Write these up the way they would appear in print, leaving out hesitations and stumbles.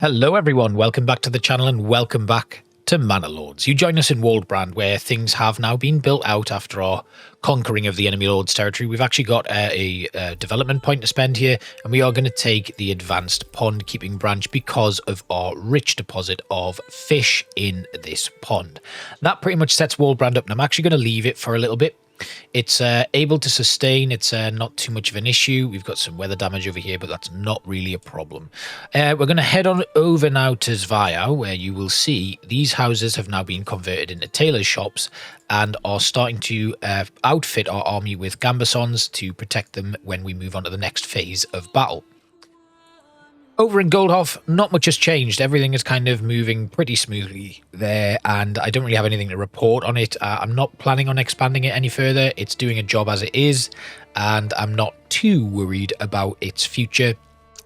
Hello everyone, welcome back to the channel and welcome back to Manor Lords. You join us in Waldbrand where things have now been built out after our conquering of the enemy lord's territory. We've actually got a development point to spend here, and we are going to take the advanced pond keeping branch because of our rich deposit of fish in this pond. That pretty much sets Waldbrand up, and I'm actually going to leave it for a little bit. It's able to sustain. It's not too much of an issue. We've got some weather damage over here, but that's not really a problem. We're going to head on over now to Zweiau, where you will see these houses have now been converted into tailors shops and are starting to outfit our army with gambesons to protect them when we move on to the next phase of battle. Over in Goldhof, not much has changed. Everything is kind of moving pretty smoothly there, and I don't really have anything to report on it. I'm not planning on expanding it any further. It's doing a job as it is, and I'm not too worried about its future.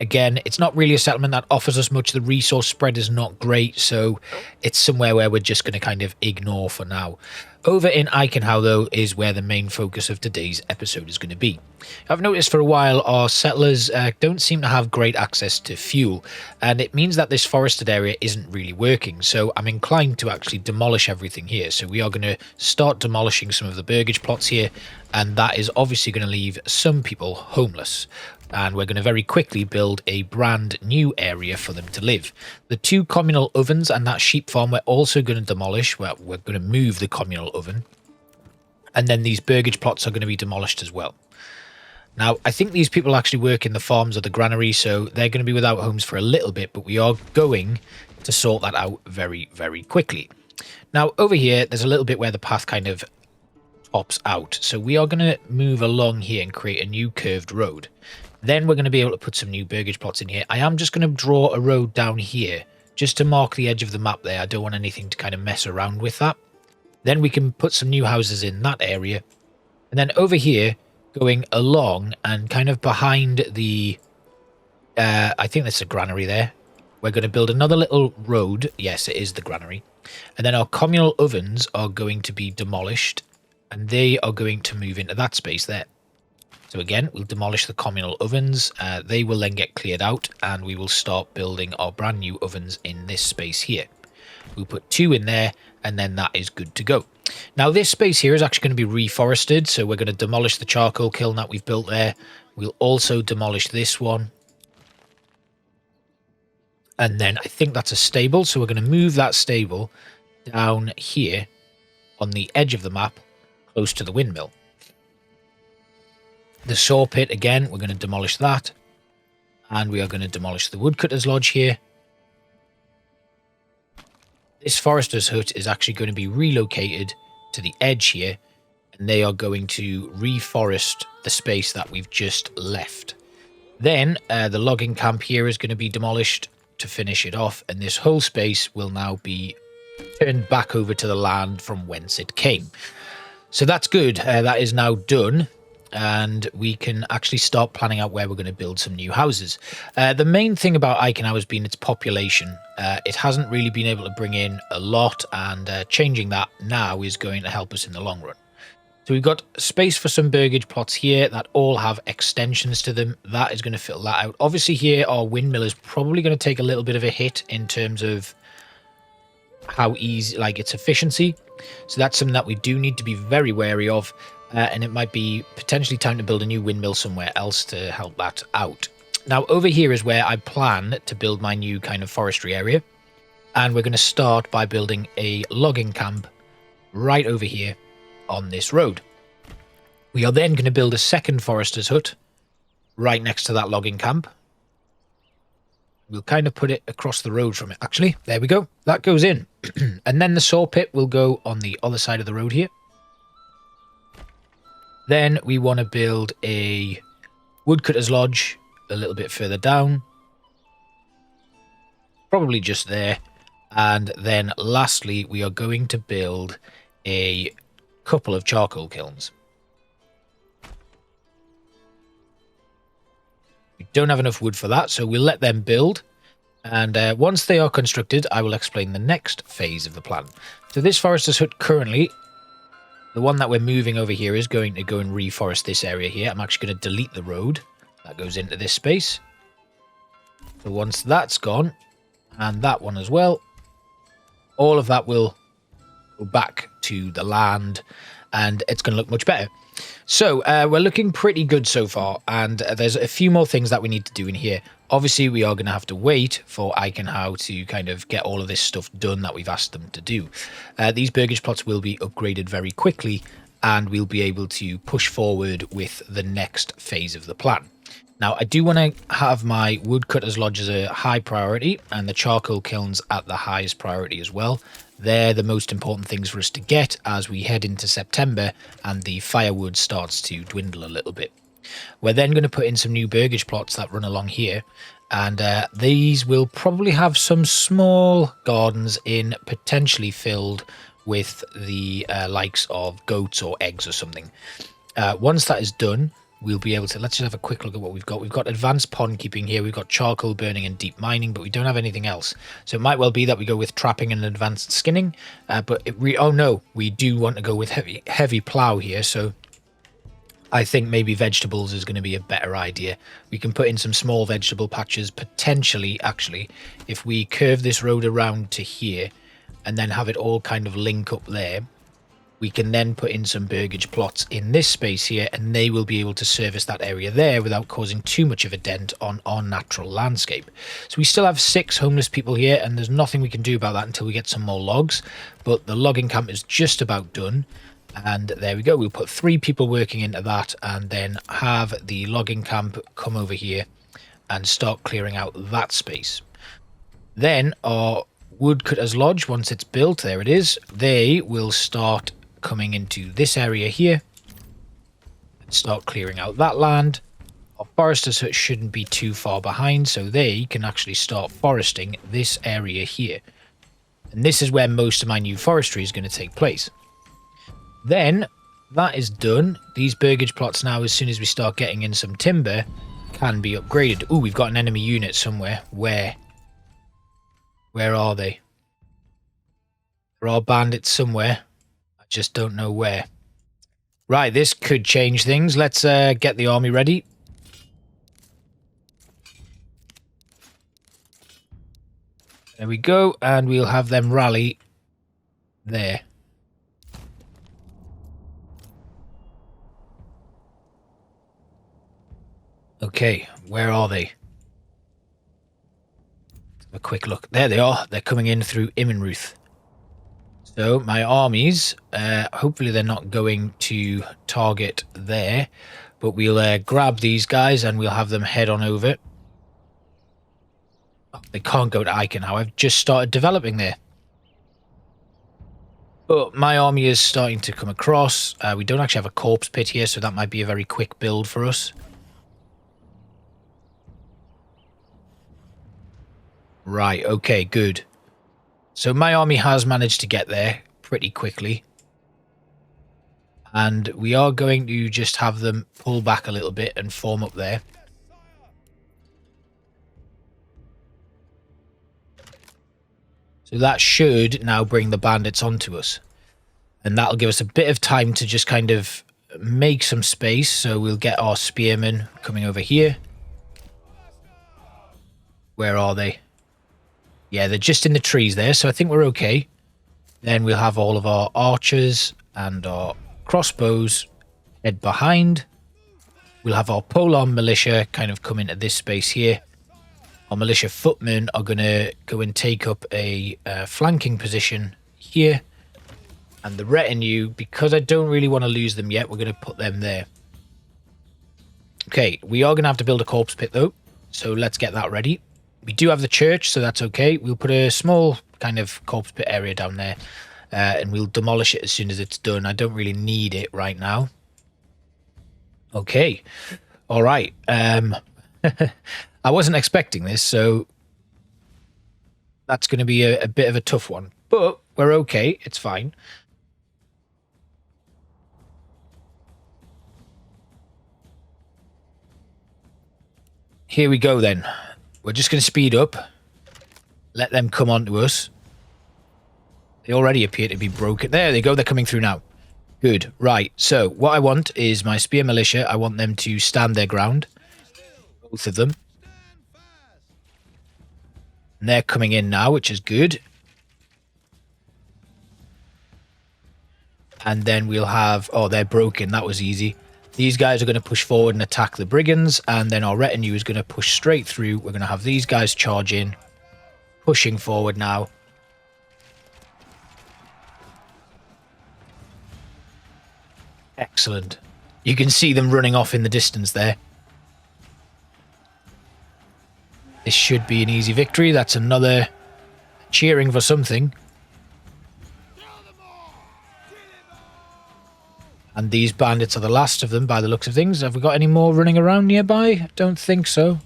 Again, it's not really a settlement that offers us much. The resource spread is not great, so it's somewhere where we're just going to kind of ignore for now. Over in Eichenhau, though, is where the main focus of today's episode is going to be. I've noticed for a while our settlers don't seem to have great access to fuel, and it means that this forested area isn't really working, so I'm inclined to actually demolish everything here. So we are going to start demolishing some of the burgage plots here, and that is obviously going to leave some people homeless. And we're going to very quickly build a brand new area for them to live. The two communal ovens and that sheep farm we're also going to demolish. Well, we're going to move the communal oven. And then these burgage plots are going to be demolished as well. Now, I think these people actually work in the farms or the granary, so they're going to be without homes for a little bit, but we are going to sort that out very, very quickly. Now, over here, there's a little bit where the path kind of tops out. So we are going to move along here and create a new curved road. Then we're going to be able to put some new burgage plots in here. I am just going to draw a road down here just to mark the edge of the map there. I don't want anything to kind of mess around with that. Then we can put some new houses in that area. And then over here, going along and kind of behind the... I think that's a granary there. We're going to build another little road. Yes, it is the granary. And then our communal ovens are going to be demolished. And they are going to move into that space there. So again, we'll demolish the communal ovens. They will then get cleared out, and we will start building our brand new ovens in this space here. We'll put two in there, and then that is good to go. Now, this space here is actually going to be reforested, so we're going to demolish the charcoal kiln that we've built there. We'll also demolish this one. And then I think that's a stable, so we're going to move that stable down here on the edge of the map, close to the windmill. The saw pit, again, we're going to demolish that. And we are going to demolish the woodcutter's lodge here. This forester's hut is actually going to be relocated to the edge here. And they are going to reforest the space that we've just left. Then the logging camp here is going to be demolished to finish it off. And this whole space will now be turned back over to the land from whence it came. So that's good. That is now done. And we can actually start planning out where we're going to build some new houses. The main thing about Eichenhau has been its population. It hasn't really been able to bring in a lot, and changing that now is going to help us in the long run. So we've got space for some burgage plots here that all have extensions to them. That is going to fill that out. Obviously here our windmill is probably going to take a little bit of a hit in terms of how easy, like its efficiency. So that's something that we do need to be very wary of. And it might be potentially time to build a new windmill somewhere else to help that out. Now, over here is where I plan to build my new kind of forestry area. And we're going to start by building a logging camp right over here on this road. We are then going to build a second forester's hut right next to that logging camp. We'll kind of put it across the road from it, actually. There we go. That goes in. And then the saw pit will go on the other side of the road here. Then we want to build a woodcutter's lodge a little bit further down. Probably just there. And then lastly, we are going to build a couple of charcoal kilns. We don't have enough wood for that, so we'll let them build. And once they are constructed, I will explain the next phase of the plan. So this forester's hut currently... The one that we're moving over here is going to go and reforest this area here. I'm actually going to delete the road that goes into this space. So once that's gone, And that one as well. All of that will go back to the land, and it's going to look much better. So we're looking pretty good so far, and there's a few more things that we need to do in here. Obviously, we are going to have to wait for Eichenhau to kind of get all of this stuff done that we've asked them to do. These burgage plots will be upgraded very quickly, and we'll be able to push forward with the next phase of the plan. Now, I do want to have my woodcutters lodge as a high priority, and the charcoal kilns at the highest priority as well. They're the most important things for us to get as we head into September and the firewood starts to dwindle a little bit. We're then going to put in some new burgage plots that run along here, and these will probably have some small gardens in, potentially filled with the likes of goats or eggs or something. Once that is done, we'll be able to, let's just have a quick look at what we've got. We've got advanced pond keeping here. We've got charcoal burning and deep mining, but we don't have anything else. So it might well be that we go with trapping and advanced skinning. Oh no, we do want to go with heavy plow here. So I think maybe vegetables is going to be a better idea. We can put in some small vegetable patches, potentially, actually, if we curve this road around to here and then have it all kind of link up there. We can then put in some burgage plots in this space here, and they will be able to service that area there without causing too much of a dent on our natural landscape. So we still have 6 homeless people here, and there's nothing we can do about that until we get some more logs. But the logging camp is just about done, and there we go. We'll put 3 people working into that, and then have the logging camp come over here and start clearing out that space. Then our woodcutters lodge, once it's built, there it is, they will start coming into this area here and start clearing out that land. Our foresters shouldn't be too far behind, so they can actually start foresting this area here. And this is where most of my new forestry is going to take place. Then that is done. These burgage plots now, as soon as we start getting in some timber, can be upgraded. Oh, we've got an enemy unit somewhere. Where are they? There are bandits somewhere. Just don't know where. Right, this could change things. Let's get the army ready. There we go, and we'll have them rally there. Okay, where are they? Have a quick look. There they are. They're coming in through Immenruth. So my armies, hopefully they're not going to target there, but we'll grab these guys and we'll have them head on over. Oh, they can't go to Eichenhau. I've just started developing there. But my army is starting to come across. We don't actually have a corpse pit here, so that might be a very quick build for us. Right, okay, good. So my army has managed to get there pretty quickly. And we are going to just have them pull back a little bit and form up there. So that should now bring the bandits onto us. And that'll give us a bit of time to just kind of make some space. So we'll get our spearmen coming over here. Where are they? Yeah, they're just in the trees there, so I think we're okay. Then we'll have all of our archers and our crossbows head behind. We'll have our pole-arm militia kind of come into this space here. Our militia footmen are going to go and take up a flanking position here. And the retinue, because I don't really want to lose them yet, we're going to put them there. Okay, we are going to have to build a corpse pit though, so let's get that ready. We do have the church, so that's okay. We'll put a small kind of corpse pit area down there, and we'll demolish it as soon as it's done. I don't really need it right now. Okay. All right. I wasn't expecting this, so that's going to be a bit of a tough one. But we're okay. It's fine. Here we go then. We're just going to speed up. Let them come on to us. They already appear to be broken. There they go. They're coming through now. Good. Right. So what I want is my spear militia. I want them to stand their ground. Both of them. And they're coming in now, which is good. And then we'll have... Oh, they're broken. That was easy. These guys are going to push forward and attack the brigands. And then our retinue is going to push straight through. We're going to have these guys charge in. Pushing forward now. Excellent. You can see them running off in the distance there. This should be an easy victory. That's another cheering for something. And these bandits are the last of them by the looks of things. Have we got any more running around nearby? Don't think so.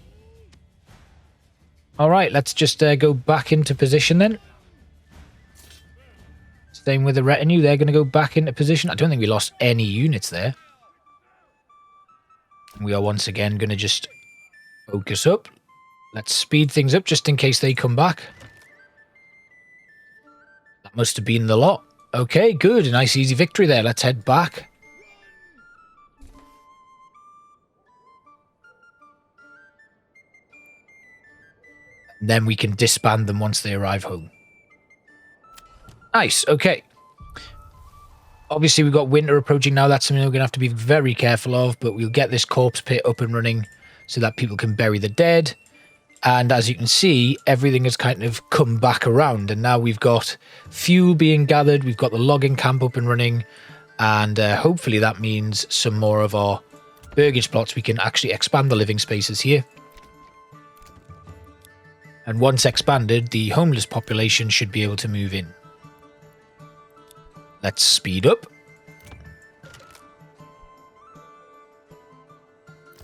Alright, let's just go back into position then. Same with the retinue. They're going to go back into position. I don't think we lost any units there. We are once again going to just focus up. Let's speed things up just in case they come back. That must have been the lot. Okay, good. A nice easy victory there. Let's head back. And then we can disband them once they arrive home. Nice. Okay. Obviously, we've got winter approaching now. That's something we're going to have to be very careful of. But we'll get this corpse pit up and running so that people can bury the dead. And as you can see, everything has kind of come back around. And now we've got fuel being gathered. We've got the logging camp up and running. And hopefully that means some more of our burgage plots. We can actually expand the living spaces here. And once expanded, the homeless population should be able to move in. Let's speed up.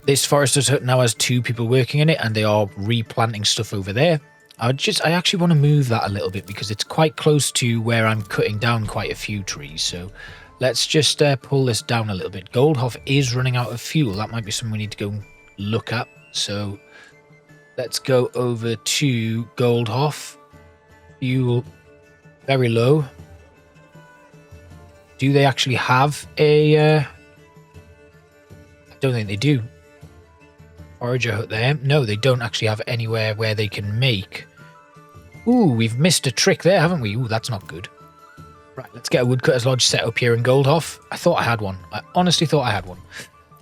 This forester's hut now has 2 people working in it, and they are replanting stuff over there. I actually want to move that a little bit because it's quite close to where I'm cutting down quite a few trees. So let's just pull this down a little bit. Goldhof is running out of fuel. That might be something we need to go look at. So let's go over to Goldhof. Fuel very low. Do they actually have a... I don't think they do. Forager hut there. No, they don't actually have anywhere where they can make. Ooh, we've missed a trick there, haven't we? Ooh, that's not good. Right, let's get a woodcutter's lodge set up here in Goldhof. I thought I had one. I honestly thought I had one.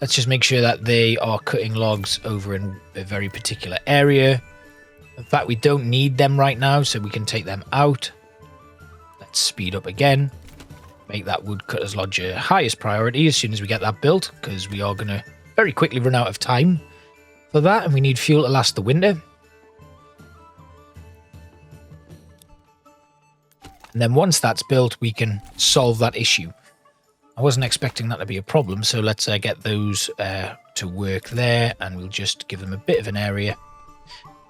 Let's just make sure that they are cutting logs over in a very particular area. In fact, we don't need them right now, so we can take them out. Let's speed up again. Make that woodcutter's lodge a highest priority as soon as we get that built, because we are going to very quickly run out of time for that, and we need fuel to last the winter. And then once that's built, we can solve that issue. I wasn't expecting that to be a problem, so let's get those to work there, and we'll just give them a bit of an area.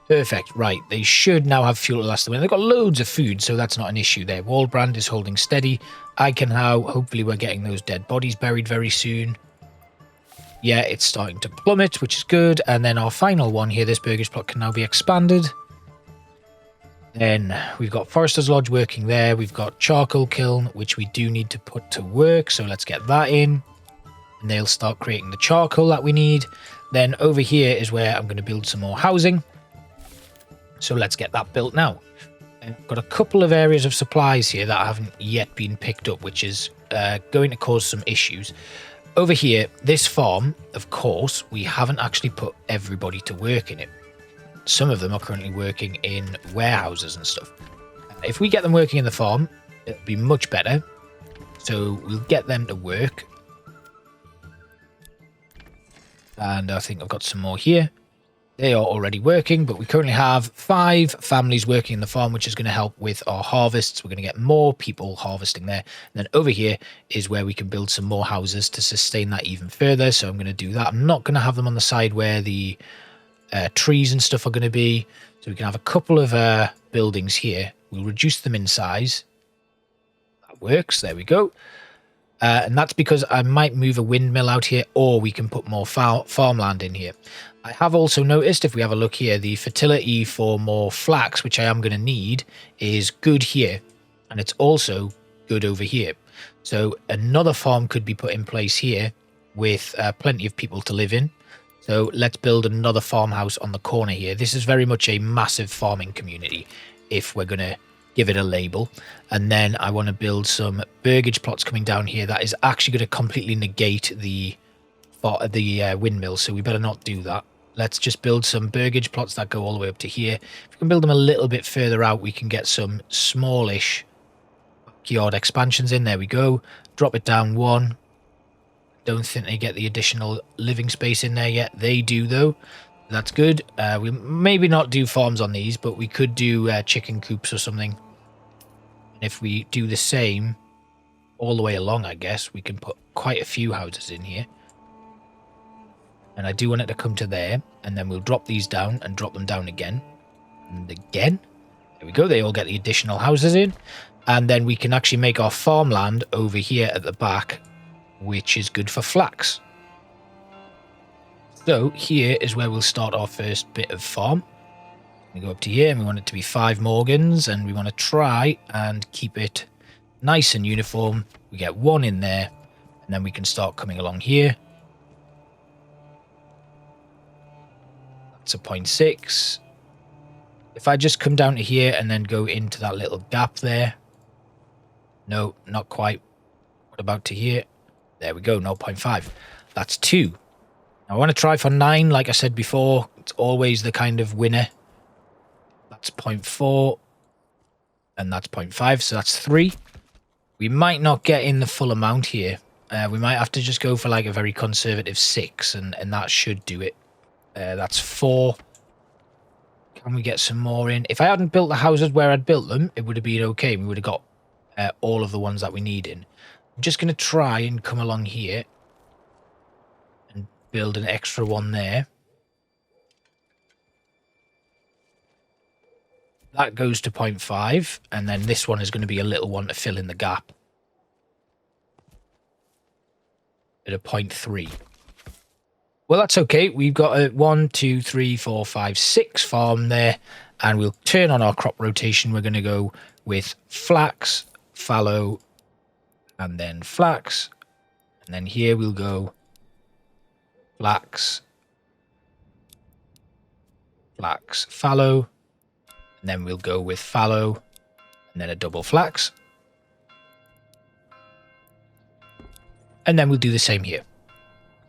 Perfect. Right, they should now have fuel to last the winter. They've got loads of food, so that's not an issue there. Waldbrand is holding steady. Eichenhau, hopefully we're getting those dead bodies buried very soon. Yeah, it's starting to plummet, which is good. And then our final one here, this burgage plot can now be expanded. Then we've got Forester's Lodge working there. We've got Charcoal Kiln, which we do need to put to work. So let's get that in. And they'll start creating the charcoal that we need. Then over here is where I'm going to build some more housing. So let's get that built now. I've got a couple of areas of supplies here that haven't yet been picked up, which is going to cause some issues. Over here, this farm, of course, we haven't actually put everybody to work in it. Some of them are currently working in warehouses and stuff. If we get them working in the farm, it'll be much better. So we'll get them to work. And I think I've got some more here. They are already working, but we currently have 5 families working in the farm, which is going to help with our harvests. We're going to get more people harvesting there. And then over here is where we can build some more houses to sustain that even further. So I'm going to do that. I'm not going to have them on the side where the trees and stuff are going to be. So we can have a couple of buildings here. We'll reduce them in size. That works. There we go. And that's because I might move a windmill out here, or we can put more farmland in here. I have also noticed, if we have a look here, the fertility for more flax, which I am going to need, is good here. And it's also good over here. So another farm could be put in place here with plenty of people to live in. So let's build another farmhouse on the corner here. This is very much a massive farming community, if we're going to give it a label. And then I want to build some burgage plots coming down here. That is actually going to completely negate the windmill, so we better not do that. Let's just build some burgage plots that go all the way up to here. If we can build them a little bit further out, we can get some smallish backyard expansions in. There we go. Drop it down one. Don't think they get the additional living space in there yet. They do, though. That's good. We maybe not do farms on these, but we could do chicken coops or something. And if we do the same all the way along, I guess, we can put quite a few houses in here. And I do want it to come to there. And then we'll drop these down and drop them down again. And again. There we go. They all get the additional houses in. And then we can actually make our farmland over here at the back, which is good for flax. So here is where we'll start our first bit of farm. We go up to here and we want it to be 5 Morgans, and we want to try and keep it nice and uniform. We get 1 in there, and then we can start coming along here. That's a 0.6. If I just come down to here and then go into that little gap there. No, not quite. What about to here? There we go, 0.5. That's 2. Now I want to try for 9, like I said before. It's always the kind of winner. That's 0.4. And that's 0.5, so that's 3. We might not get in the full amount here. We might have to just go for like a very conservative 6, and that should do it. That's 4. Can we get some more in? If I hadn't built the houses where I'd built them, it would have been okay. We would have got all of the ones that we need in. I'm just going to try and come along here and build an extra one there. That goes to 0.5, and then this one is going to be a little one to fill in the gap at a 0.3. Well, that's okay. We've got a 1, 2, 3, 4, 5, 6 farm there, and we'll turn on our crop rotation. We're going to go with flax, fallow, and then flax, and then here we'll go flax, flax, fallow, and then we'll go with fallow, and then a double flax, and then we'll do the same here.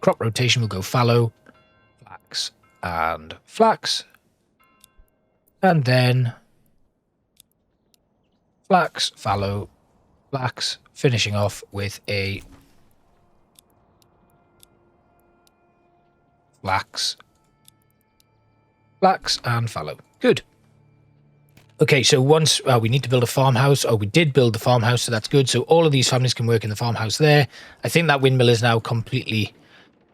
Crop rotation will go fallow, flax, and flax, and then flax, fallow, flax, finishing off with a flax, flax, and fallow. Good. Okay, so once we need to build a farmhouse. Oh, we did build the farmhouse, so that's good. So all of these families can work in the farmhouse there. I think that windmill is now completely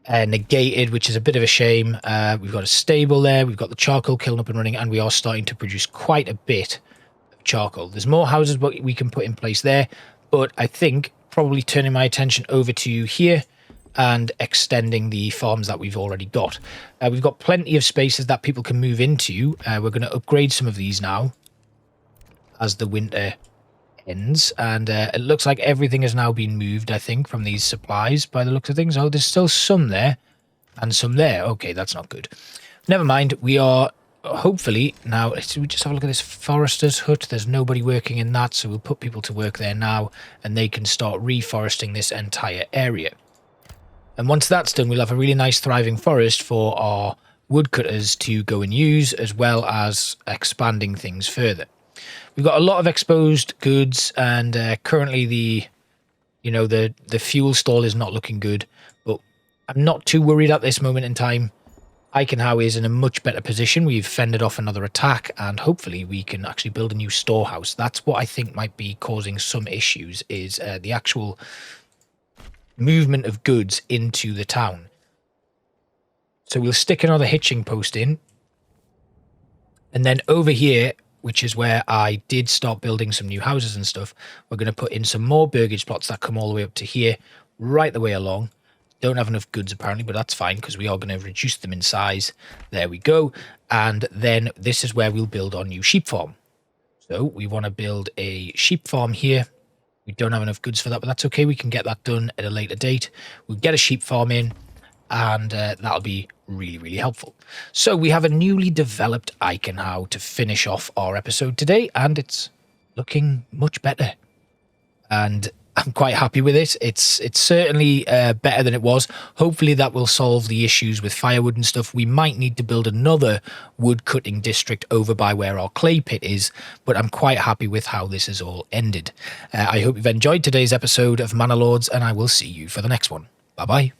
negated, which is a bit of a shame. We've got a stable there. We've got the charcoal kiln up and running, and we are starting to produce quite a bit of charcoal. There's more houses we can put in place there. But I think probably turning my attention over to here and extending the farms that we've already got. We've got plenty of spaces that people can move into. We're going to upgrade some of these now as the winter ends. And it looks like everything has now been moved, I think, from these supplies by the looks of things. Oh, there's still some there and some there. Okay, that's not good. Never mind. We are... hopefully now, we just have a look at this forester's hut. There's nobody working in that, so we'll put people to work there now, and they can start reforesting this entire area. And once that's done, we'll have a really nice thriving forest for our woodcutters to go and use, as well as expanding things further. We've got a lot of exposed goods, and currently the fuel stall is not looking good, but I'm not too worried at this moment in time. Eichenhau is in a much better position. We've fended off another attack, and hopefully we can actually build a new storehouse. That's what I think might be causing some issues, is the actual movement of goods into the town. So we'll stick another hitching post in. And then over here, which is where I did start building some new houses and stuff, we're going to put in some more burgage plots that come all the way up to here, right the way along. Don't have enough goods apparently, but that's fine because we are going to reduce them in size. There we go. And then this is where we'll build our new sheep farm. So we want to build a sheep farm here. We don't have enough goods for that, but that's okay. We can get that done at a later date. We'll get a sheep farm in, and that'll be really, really helpful. So we have a newly developed Eichenhau to finish off our episode today, and it's looking much better. And I'm quite happy with it. It's certainly better than it was. Hopefully that will solve the issues with firewood and stuff. We might need to build another wood cutting district over by where our clay pit is, but I'm quite happy with how this has all ended. I hope you've enjoyed today's episode of Manor Lords, and I will see you for the next one. Bye-bye.